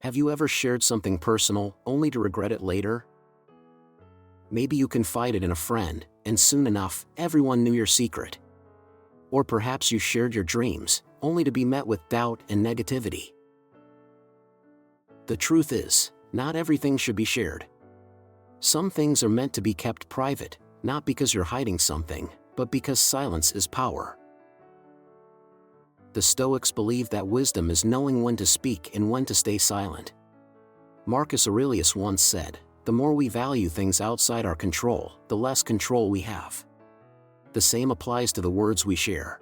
Have you ever shared something personal, only to regret it later? Maybe you confided in a friend, and soon enough, everyone knew your secret. Or perhaps you shared your dreams, only to be met with doubt and negativity. The truth is, not everything should be shared. Some things are meant to be kept private, not because you're hiding something, but because silence is power. The Stoics believe that wisdom is knowing when to speak and when to stay silent. Marcus Aurelius once said, "The more we value things outside our control, the less control we have." The same applies to the words we share.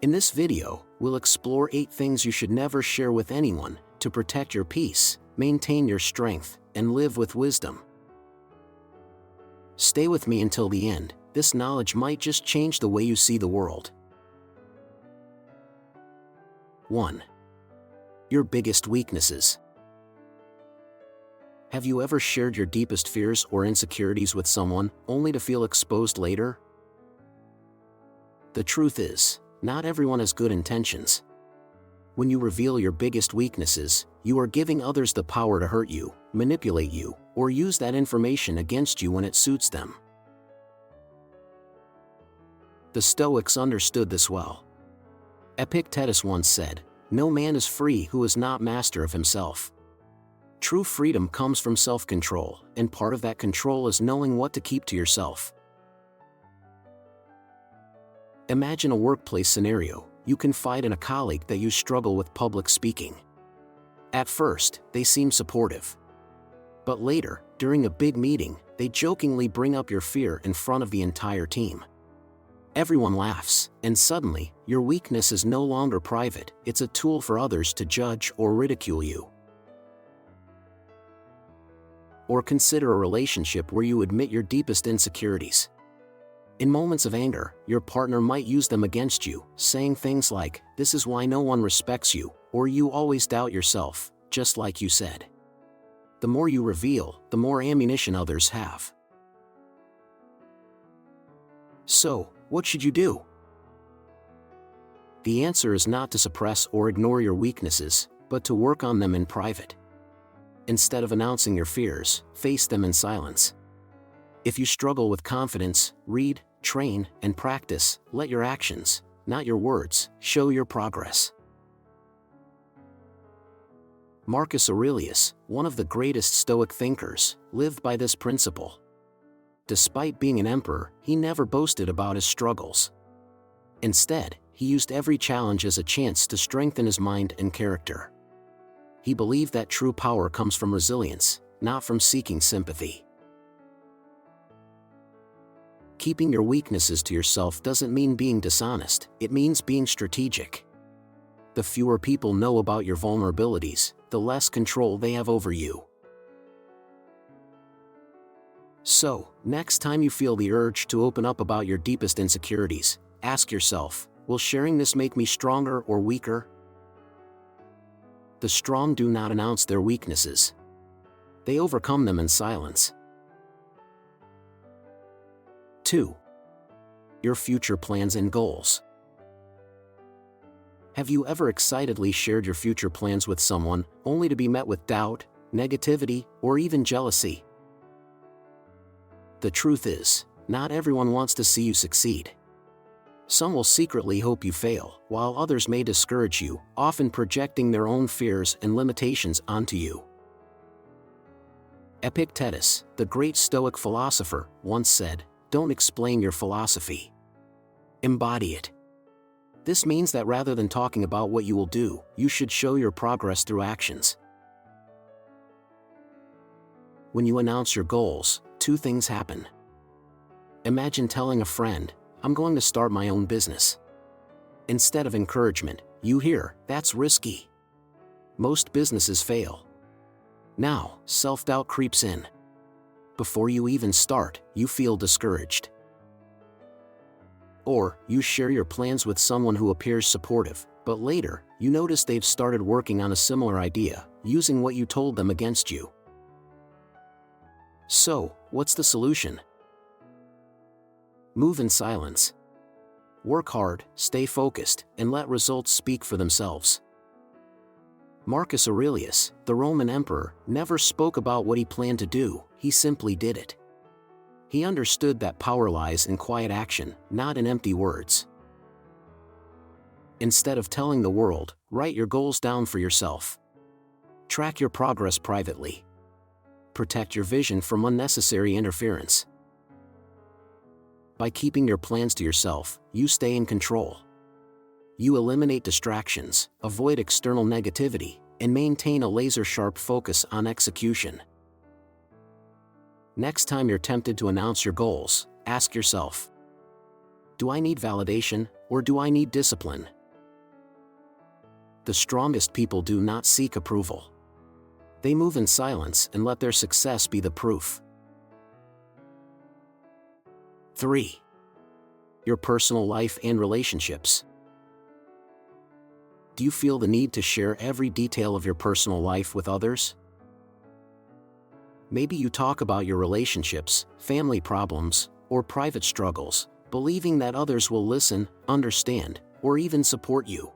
In this video, we'll explore 8 things you should never share with anyone to protect your peace, maintain your strength, and live with wisdom. Stay with me until the end. This knowledge might just change the way you see the world. 1. Your biggest weaknesses. Have you ever shared your deepest fears or insecurities with someone, only to feel exposed later? The truth is, not everyone has good intentions. When you reveal your biggest weaknesses, you are giving others the power to hurt you, manipulate you, or use that information against you when it suits them. The Stoics understood this well. Epictetus once said, "No man is free who is not master of himself." True freedom comes from self-control, and part of that control is knowing what to keep to yourself. Imagine a workplace scenario. You confide in a colleague that you struggle with public speaking. At first, they seem supportive. But later, during a big meeting, they jokingly bring up your fear in front of the entire team. Everyone laughs, and suddenly, your weakness is no longer private, it's a tool for others to judge or ridicule you. Or consider a relationship where you admit your deepest insecurities. In moments of anger, your partner might use them against you, saying things like, "This is why no one respects you," or "You always doubt yourself," just like you said. The more you reveal, the more ammunition others have. So, what should you do? The answer is not to suppress or ignore your weaknesses, but to work on them in private. Instead of announcing your fears, face them in silence. If you struggle with confidence, read, train, and practice. Let your actions, not your words, show your progress. Marcus Aurelius, one of the greatest Stoic thinkers, lived by this principle. Despite being an emperor, he never boasted about his struggles. Instead, he used every challenge as a chance to strengthen his mind and character. He believed that true power comes from resilience, not from seeking sympathy. Keeping your weaknesses to yourself doesn't mean being dishonest, it means being strategic. The fewer people know about your vulnerabilities, the less control they have over you. So, next time you feel the urge to open up about your deepest insecurities, ask yourself, will sharing this make me stronger or weaker? The strong do not announce their weaknesses. They overcome them in silence. 2. Your future plans and goals. Have you ever excitedly shared your future plans with someone, only to be met with doubt, negativity, or even jealousy? The truth is, not everyone wants to see you succeed. Some will secretly hope you fail, while others may discourage you, often projecting their own fears and limitations onto you. Epictetus, the great Stoic philosopher, once said, "Don't explain your philosophy. Embody it." This means that rather than talking about what you will do, you should show your progress through actions. When you announce your goals, 2 things happen. Imagine telling a friend, "I'm going to start my own business." Instead of encouragement, you hear, "That's risky. Most businesses fail." Now, self-doubt creeps in. Before you even start, you feel discouraged. Or, you share your plans with someone who appears supportive, but later, you notice they've started working on a similar idea, using what you told them against you. So, what's the solution? Move in silence. Work hard, stay focused, and let results speak for themselves. Marcus Aurelius, the Roman emperor, never spoke about what he planned to do, he simply did it. He understood that power lies in quiet action, not in empty words. Instead of telling the world, write your goals down for yourself. Track your progress privately. Protect your vision from unnecessary interference. By keeping your plans to yourself, you stay in control. You eliminate distractions, avoid external negativity, and maintain a laser-sharp focus on execution. Next time you're tempted to announce your goals, ask yourself, do I need validation, or do I need discipline? The strongest people do not seek approval. They move in silence and let their success be the proof. 3. Your personal life and relationships. Do you feel the need to share every detail of your personal life with others? Maybe you talk about your relationships, family problems, or private struggles, believing that others will listen, understand, or even support you.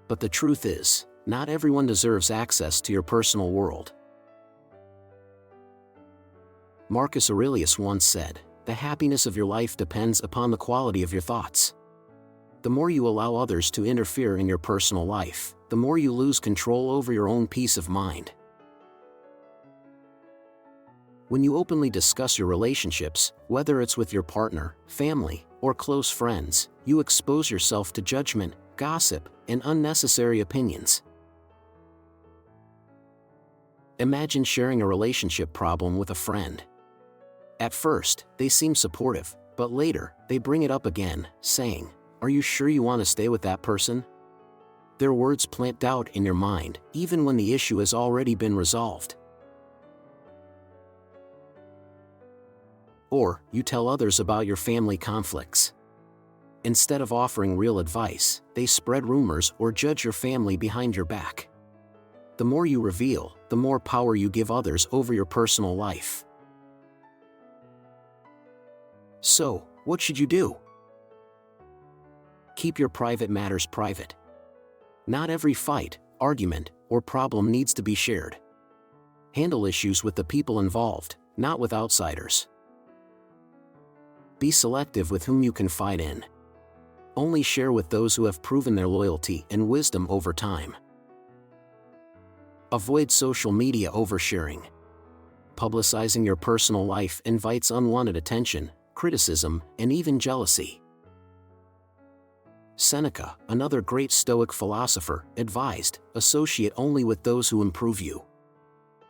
But the truth is, not everyone deserves access to your personal world. Marcus Aurelius once said, "The happiness of your life depends upon the quality of your thoughts." The more you allow others to interfere in your personal life, the more you lose control over your own peace of mind. When you openly discuss your relationships, whether it's with your partner, family, or close friends, you expose yourself to judgment, gossip, and unnecessary opinions. Imagine sharing a relationship problem with a friend. At first, they seem supportive, but later, they bring it up again, saying, "Are you sure you want to stay with that person?" Their words plant doubt in your mind, even when the issue has already been resolved. Or, you tell others about your family conflicts. Instead of offering real advice, they spread rumors or judge your family behind your back. The more you reveal, the more power you give others over your personal life. So, what should you do? Keep your private matters private. Not every fight, argument, or problem needs to be shared. Handle issues with the people involved, not with outsiders. Be selective with whom you confide in. Only share with those who have proven their loyalty and wisdom over time. Avoid social media oversharing. Publicizing your personal life invites unwanted attention, criticism, and even jealousy. Seneca, another great Stoic philosopher, advised, associate only with those who improve you.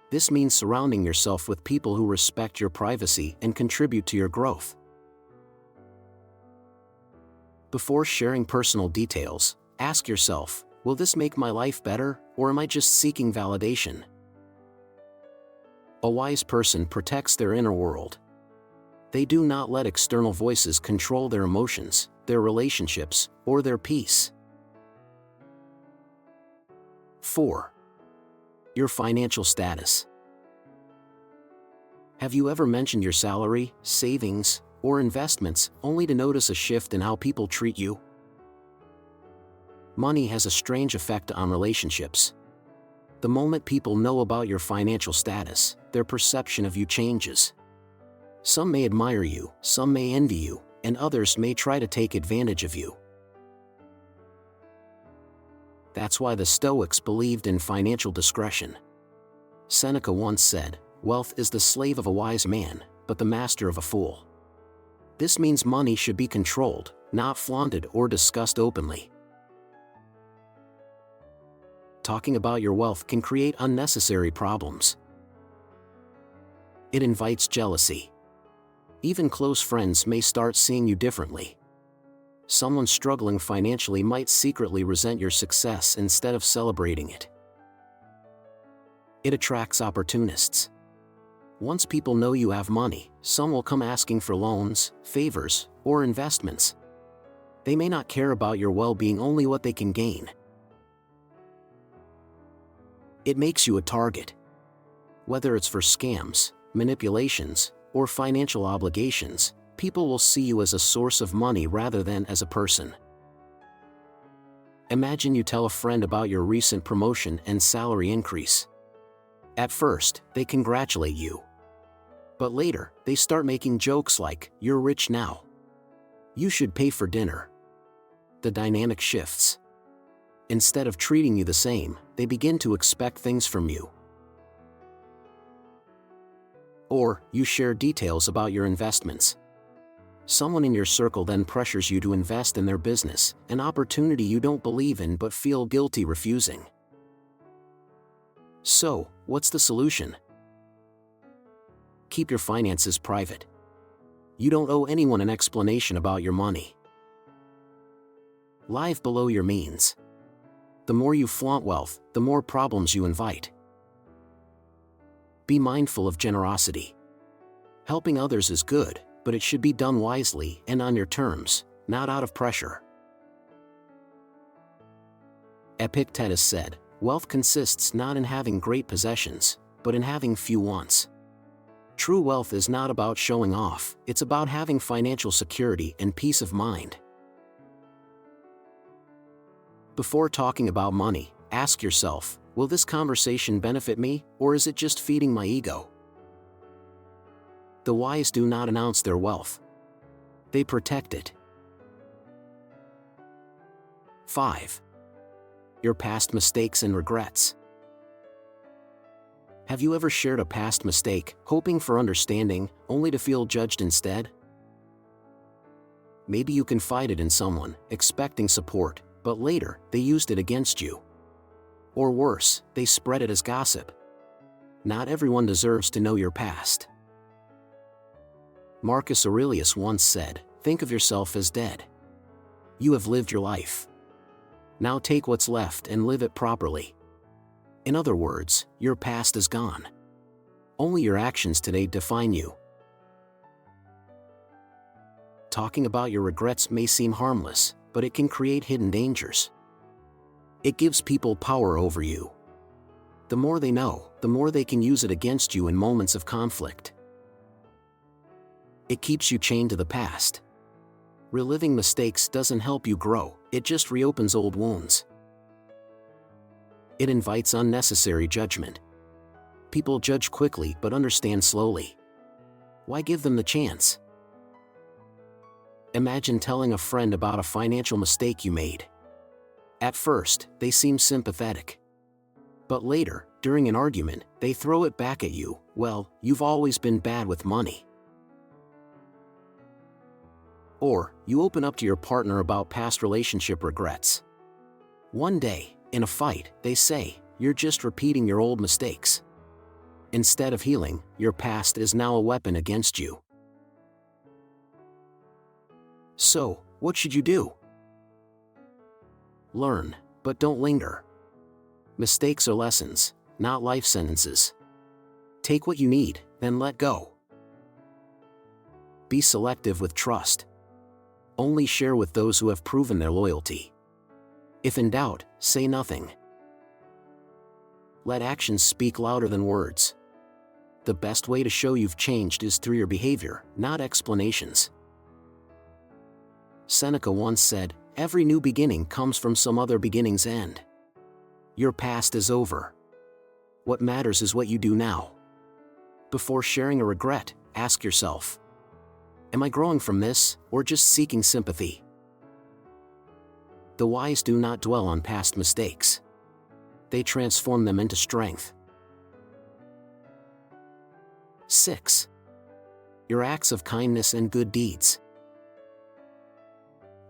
This means surrounding yourself with people who respect your privacy and contribute to your growth. Before sharing personal details, ask yourself, will this make my life better, or am I just seeking validation? A wise person protects their inner world. They do not let external voices control their emotions, their relationships, or their peace. 4. Your financial status. Have you ever mentioned your salary, savings, or investments, only to notice a shift in how people treat you? Money has a strange effect on relationships. The moment people know about your financial status, their perception of you changes. Some may admire you, some may envy you, and others may try to take advantage of you. That's why the Stoics believed in financial discretion. Seneca once said, "Wealth is the slave of a wise man, but the master of a fool." This means money should be controlled, not flaunted or discussed openly. Talking about your wealth can create unnecessary problems. It invites jealousy. Even close friends may start seeing you differently. Someone struggling financially might secretly resent your success instead of celebrating it. It attracts opportunists. Once people know you have money, some will come asking for loans, favors, or investments. They may not care about your well-being, only what they can gain. It makes you a target. Whether it's for scams, manipulations, or financial obligations, people will see you as a source of money rather than as a person. Imagine you tell a friend about your recent promotion and salary increase. At first, they congratulate you. But later, they start making jokes like, "You're rich now. You should pay for dinner." The dynamic shifts. Instead of treating you the same, they begin to expect things from you. Or, you share details about your investments. Someone in your circle then pressures you to invest in their business, an opportunity you don't believe in but feel guilty refusing. So, what's the solution? Keep your finances private. You don't owe anyone an explanation about your money. Live below your means. The more you flaunt wealth, the more problems you invite. Be mindful of generosity. Helping others is good, but it should be done wisely and on your terms, not out of pressure. Epictetus said, "Wealth consists not in having great possessions, but in having few wants." True wealth is not about showing off, it's about having financial security and peace of mind. Before talking about money, ask yourself, will this conversation benefit me, or is it just feeding my ego? The wise do not announce their wealth. They protect it. 5. Your past mistakes and regrets. Have you ever shared a past mistake, hoping for understanding, only to feel judged instead? Maybe you confided in someone, expecting support, but later, they used it against you. Or worse, they spread it as gossip. Not everyone deserves to know your past. Marcus Aurelius once said, "Think of yourself as dead. You have lived your life. Now take what's left and live it properly." In other words, your past is gone. Only your actions today define you. Talking about your regrets may seem harmless, but it can create hidden dangers. It gives people power over you. The more they know, the more they can use it against you in moments of conflict. It keeps you chained to the past. Reliving mistakes doesn't help you grow, it just reopens old wounds. It invites unnecessary judgment. People judge quickly but understand slowly. Why give them the chance? Imagine telling a friend about a financial mistake you made. At first, they seem sympathetic. But later, during an argument, they throw it back at you, "Well, you've always been bad with money." Or, you open up to your partner about past relationship regrets. One day, in a fight, they say, "You're just repeating your old mistakes." Instead of healing, your past is now a weapon against you. So, what should you do? Learn, but don't linger. Mistakes are lessons, not life sentences. Take what you need, then let go. Be selective with trust. Only share with those who have proven their loyalty. If in doubt, say nothing. Let actions speak louder than words. The best way to show you've changed is through your behavior, not explanations. Seneca once said, "Every new beginning comes from some other beginning's end." Your past is over. What matters is what you do now. Before sharing a regret, ask yourself, am I growing from this, or just seeking sympathy? The wise do not dwell on past mistakes. They transform them into strength. 6. Your acts of kindness and good deeds.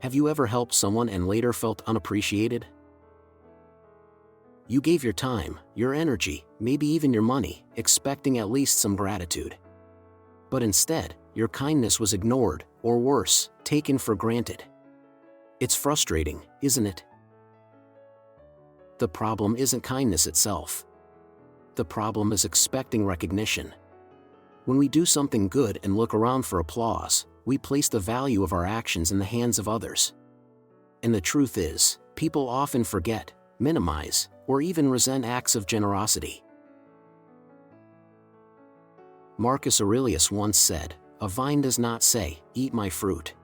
Have you ever helped someone and later felt unappreciated? You gave your time, your energy, maybe even your money, expecting at least some gratitude. But instead, your kindness was ignored, or worse, taken for granted. It's frustrating, isn't it? The problem isn't kindness itself. The problem is expecting recognition. When we do something good and look around for applause, we place the value of our actions in the hands of others. And the truth is, people often forget, minimize, or even resent acts of generosity. Marcus Aurelius once said, "A vine does not say, 'Eat my fruit.'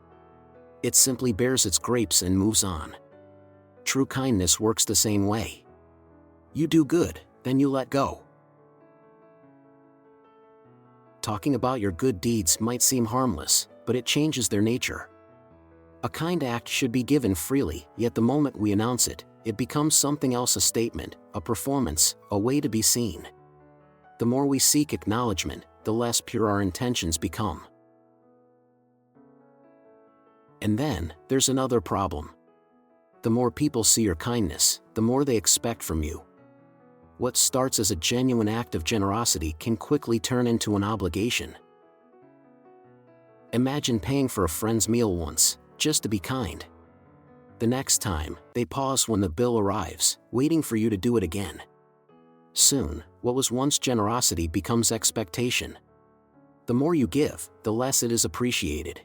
It simply bears its grapes and moves on." True kindness works the same way. You do good, then you let go. Talking about your good deeds might seem harmless, but it changes their nature. A kind act should be given freely, yet the moment we announce it, it becomes something else: a statement, a performance, a way to be seen. The more we seek acknowledgement, the less pure our intentions become. And then, there's another problem. The more people see your kindness, the more they expect from you. What starts as a genuine act of generosity can quickly turn into an obligation. Imagine paying for a friend's meal once, just to be kind. The next time, they pause when the bill arrives, waiting for you to do it again. Soon, what was once generosity becomes expectation. The more you give, the less it is appreciated.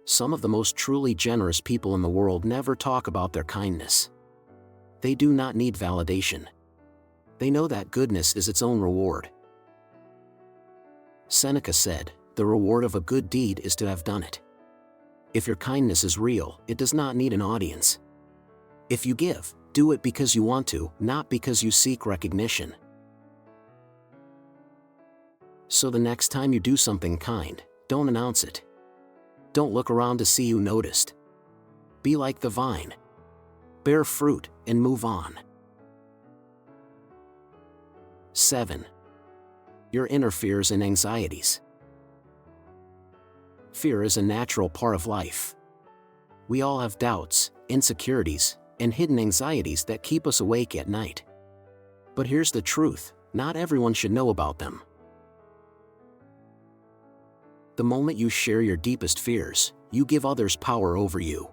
Some of the most truly generous people in the world never talk about their kindness. They do not need validation. They know that goodness is its own reward. Seneca said, "The reward of a good deed is to have done it." If your kindness is real, it does not need an audience. If you give, do it because you want to, not because you seek recognition. So the next time you do something kind, don't announce it. Don't look around to see who noticed. Be like the vine. Bear fruit, and move on. 7. Your inner fears and anxieties. Fear is a natural part of life. We all have doubts, insecurities, and hidden anxieties that keep us awake at night. But here's the truth: not everyone should know about them. The moment you share your deepest fears, you give others power over you.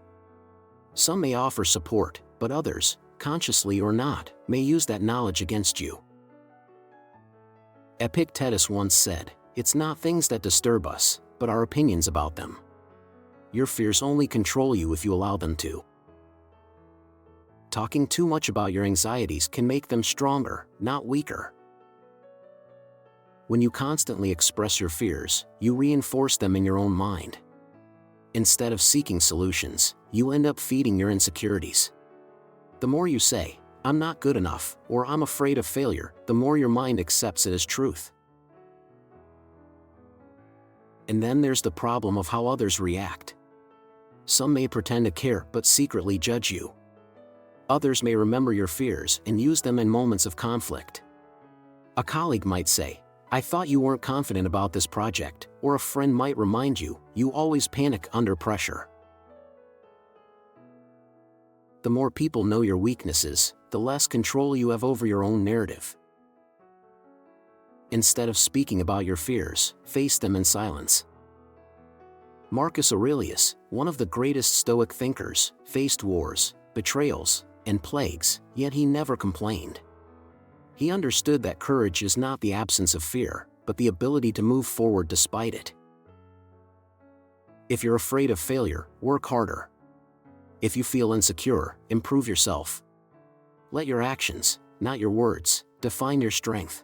Some may offer support, but others, consciously or not, may use that knowledge against you. Epictetus once said, "It's not things that disturb us, but our opinions about them." Your fears only control you if you allow them to. Talking too much about your anxieties can make them stronger, not weaker. When you constantly express your fears, you reinforce them in your own mind. Instead of seeking solutions, you end up feeding your insecurities. The more you say, "I'm not good enough," or "I'm afraid of failure," the more your mind accepts it as truth. And then there's the problem of how others react. Some may pretend to care but secretly judge you. Others may remember your fears and use them in moments of conflict. A colleague might say, "I thought you weren't confident about this project," or a friend might remind you, "You always panic under pressure." The more people know your weaknesses, the less control you have over your own narrative. Instead of speaking about your fears, face them in silence. Marcus Aurelius, one of the greatest Stoic thinkers, faced wars, betrayals, and plagues, yet he never complained. He understood that courage is not the absence of fear, but the ability to move forward despite it. If you're afraid of failure, work harder. If you feel insecure, improve yourself. Let your actions, not your words, define your strength.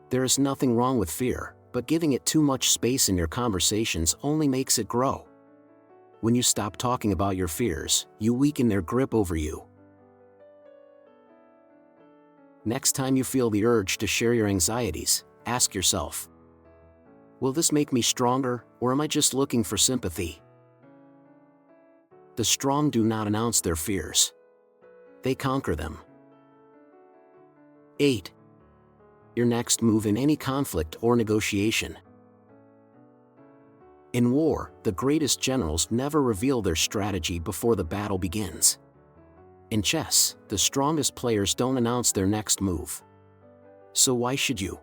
There is nothing wrong with fear, but giving it too much space in your conversations only makes it grow. When you stop talking about your fears, you weaken their grip over you. Next time you feel the urge to share your anxieties, ask yourself, will this make me stronger, or am I just looking for sympathy? The strong do not announce their fears. They conquer them. 8. Your next move in any conflict or negotiation. In war, the greatest generals never reveal their strategy before the battle begins. In chess, the strongest players don't announce their next move. So why should you?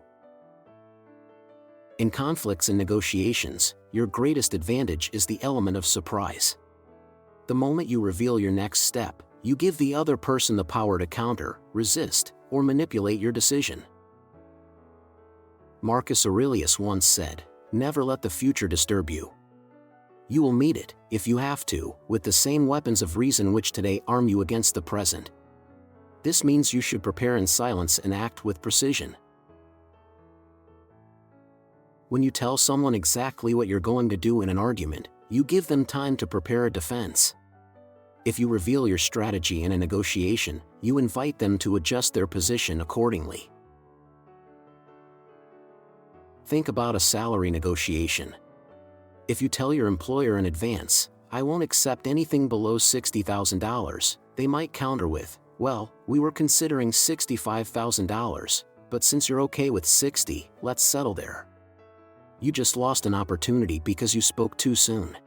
In conflicts and negotiations, your greatest advantage is the element of surprise. The moment you reveal your next step, you give the other person the power to counter, resist, or manipulate your decision. Marcus Aurelius once said, "Never let the future disturb you. You will meet it, if you have to, with the same weapons of reason which today arm you against the present." This means you should prepare in silence and act with precision. When you tell someone exactly what you're going to do in an argument, you give them time to prepare a defense. If you reveal your strategy in a negotiation, you invite them to adjust their position accordingly. Think about a salary negotiation. If you tell your employer in advance, "I won't accept anything below $60,000, they might counter with, "Well, we were considering $65,000, but since you're okay with 60, let's settle there." You just lost an opportunity because you spoke too soon.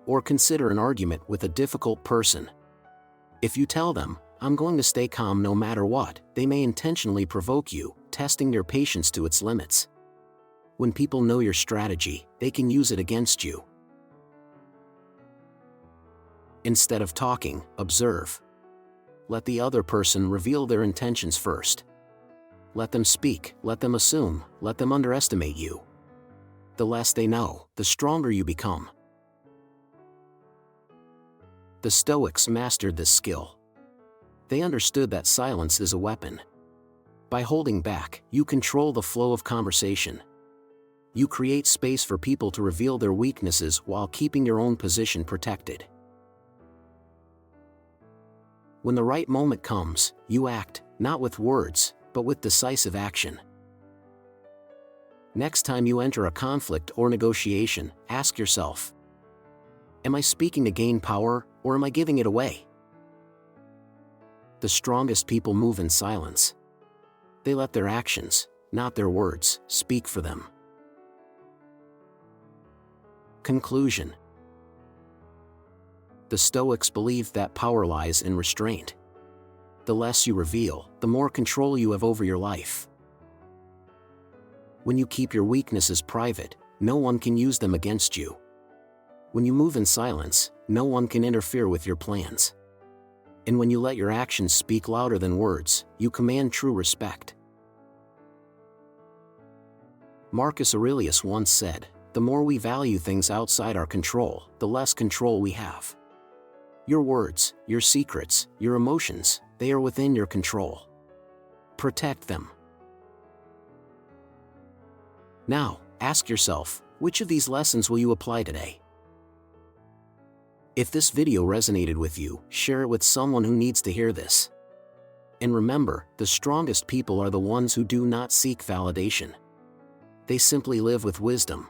Or consider an argument with a difficult person. If you tell them, "I'm going to stay calm no matter what," they may intentionally provoke you, testing your patience to its limits. When people know your strategy, they can use it against you. Instead of talking, observe. Let the other person reveal their intentions first. Let them speak, let them assume, let them underestimate you. The less they know, the stronger you become. The Stoics mastered this skill. They understood that silence is a weapon. By holding back, you control the flow of conversation. You create space for people to reveal their weaknesses while keeping your own position protected. When the right moment comes, you act, not with words, but with decisive action. Next time you enter a conflict or negotiation, ask yourself, "Am I speaking to gain power, or am I giving it away?" The strongest people move in silence. They let their actions, not their words, speak for them. Conclusion. The Stoics believed that power lies in restraint. The less you reveal, the more control you have over your life. When you keep your weaknesses private, no one can use them against you. When you move in silence, no one can interfere with your plans. And when you let your actions speak louder than words, you command true respect. Marcus Aurelius once said, "The more we value things outside our control, the less control we have." Your words, your secrets, your emotions, they are within your control. Protect them. Now, ask yourself, which of these lessons will you apply today? If this video resonated with you, share it with someone who needs to hear this. And remember, the strongest people are the ones who do not seek validation. They simply live with wisdom.